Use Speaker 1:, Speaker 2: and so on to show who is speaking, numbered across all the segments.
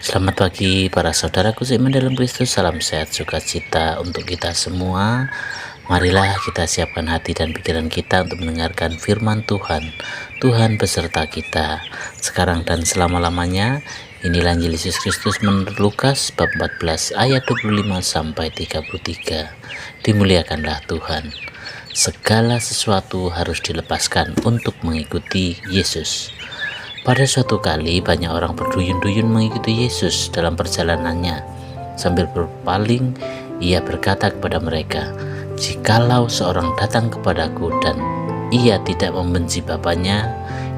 Speaker 1: Selamat pagi para saudaraku seiman dalam Kristus. Salam sehat sukacita untuk kita semua. Marilah kita siapkan hati dan pikiran kita untuk mendengarkan firman Tuhan. Tuhan beserta kita sekarang dan selama-lamanya. Inilah Injil Yesus Kristus menurut Lukas bab 14 ayat 25 sampai 33. Dimuliakanlah Tuhan. Segala sesuatu harus dilepaskan untuk mengikuti Yesus. Pada suatu kali banyak orang berduyun-duyun mengikuti Yesus dalam perjalanannya. Sambil berpaling, ia berkata kepada mereka, "Jikalau seorang datang kepadaku dan ia tidak membenci bapaknya,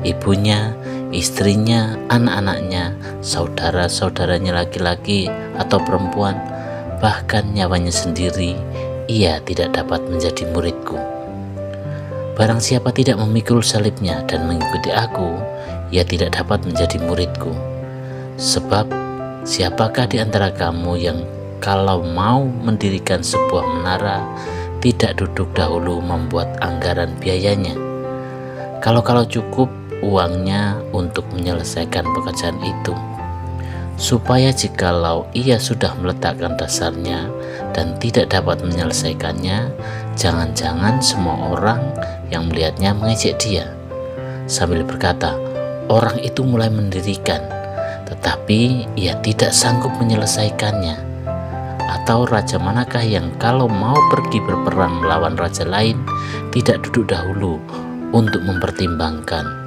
Speaker 1: ibunya, istrinya, anak-anaknya, saudara-saudaranya laki-laki atau perempuan, bahkan nyawanya sendiri, ia tidak dapat menjadi muridku. Barang siapa tidak memikul salibnya dan mengikuti aku, ia tidak dapat menjadi muridku. Sebab siapakah di antara kamu yang kalau mau mendirikan sebuah menara, tidak duduk dahulu membuat anggaran biayanya? Kalau cukup uangnya untuk menyelesaikan pekerjaan itu, supaya jikalau ia sudah meletakkan dasarnya dan tidak dapat menyelesaikannya, jangan-jangan semua orang yang melihatnya mengejek dia, sambil berkata, 'Orang itu mulai mendirikan, tetapi ia tidak sanggup menyelesaikannya.' Atau raja manakah yang kalau mau pergi berperang melawan raja lain, tidak duduk dahulu untuk mempertimbangkan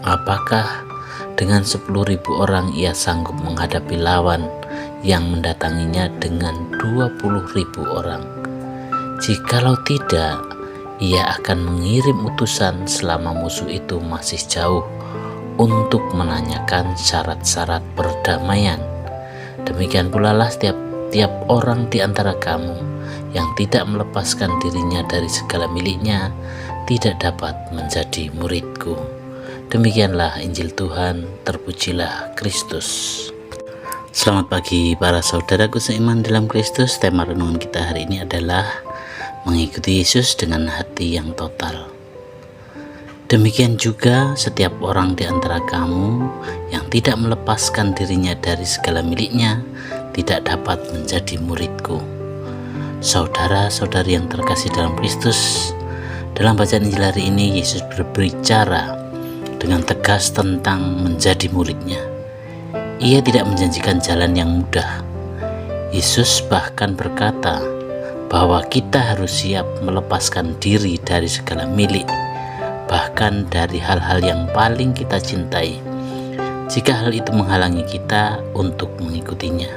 Speaker 1: apakah dengan 10.000 orang ia sanggup menghadapi lawan yang mendatanginya dengan 20.000 orang? Jikalau tidak, ia akan mengirim utusan selama musuh itu masih jauh untuk menanyakan syarat-syarat perdamaian. Demikian pula lah tiap orang di antara kamu yang tidak melepaskan dirinya dari segala miliknya tidak dapat menjadi muridku." Demikianlah Injil Tuhan, terpujilah Kristus. Selamat pagi para saudaraku seiman dalam Kristus. Tema renungan kita hari ini adalah mengikuti Yesus dengan hati yang total. Demikian juga setiap orang di antara kamu yang tidak melepaskan dirinya dari segala miliknya tidak dapat menjadi muridku. Saudara-saudari yang terkasih dalam Kristus, dalam bacaan Injil hari ini Yesus berbicara dengan tegas tentang menjadi muridnya. Ia tidak menjanjikan jalan yang mudah. Yesus bahkan berkata bahwa kita harus siap melepaskan diri dari segala milik, bahkan dari hal-hal yang paling kita cintai, jika hal itu menghalangi kita untuk mengikutinya.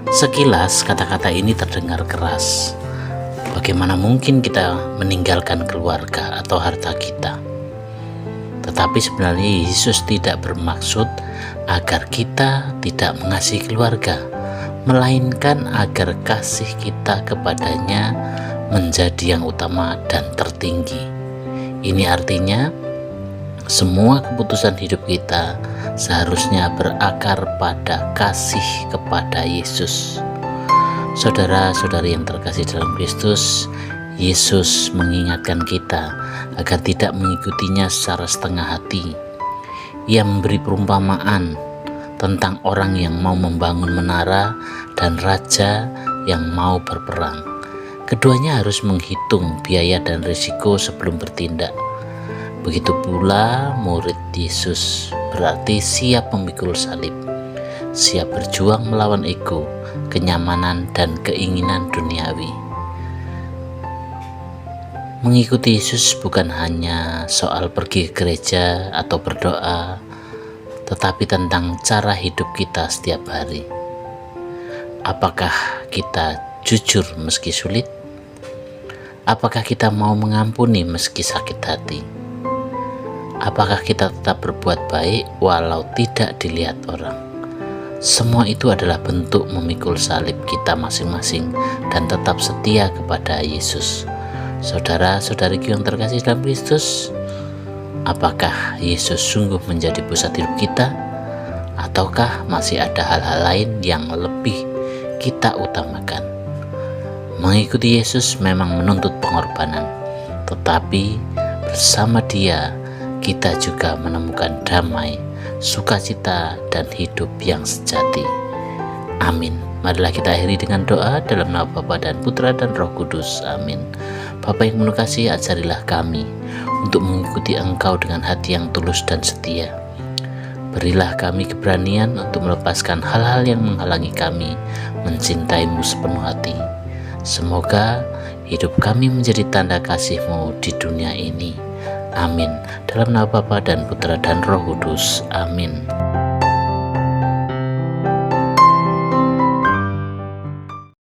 Speaker 1: Sekilas kata-kata ini terdengar keras. Bagaimana mungkin kita meninggalkan keluarga atau harta kita? Tetapi sebenarnya Yesus tidak bermaksud agar kita tidak mengasihi keluarga, melainkan agar kasih kita kepadanya menjadi yang utama dan tertinggi. Ini artinya semua keputusan hidup kita seharusnya berakar pada kasih kepada Yesus. Saudara-saudari yang terkasih dalam Kristus, Yesus mengingatkan kita agar tidak mengikutinya secara setengah hati. Ia memberi perumpamaan tentang orang yang mau membangun menara dan raja yang mau berperang. Keduanya harus menghitung biaya dan risiko sebelum bertindak. Begitu pula murid Yesus berarti siap memikul salib, siap berjuang melawan ego, kenyamanan, dan keinginan duniawi. Mengikuti Yesus bukan hanya soal pergi ke gereja atau berdoa, tetapi tentang cara hidup kita setiap hari. Apakah kita jujur meski sulit? Apakah kita mau mengampuni meski sakit hati? Apakah kita tetap berbuat baik walau tidak dilihat orang? Semua itu adalah bentuk memikul salib kita masing-masing dan tetap setia kepada Yesus. Saudara-saudariku yang terkasih dalam Kristus, apakah Yesus sungguh menjadi pusat hidup kita? Ataukah masih ada hal-hal lain yang lebih kita utamakan? Mengikuti Yesus memang menuntut pengorbanan, tetapi bersama Dia kita juga menemukan damai, sukacita, dan hidup yang sejati. Amin. Marilah kita akhiri dengan doa dalam nama Bapa dan Putra dan Roh Kudus. Amin. Bapa yang penuh kasih, ajarilah kami untuk mengikuti Engkau dengan hati yang tulus dan setia. Berilah kami keberanian untuk melepaskan hal-hal yang menghalangi kami mencintai-Mu sepenuh hati. Semoga hidup kami menjadi tanda kasih-Mu di dunia ini. Amin. Dalam nama Bapa dan Putra dan Roh Kudus. Amin.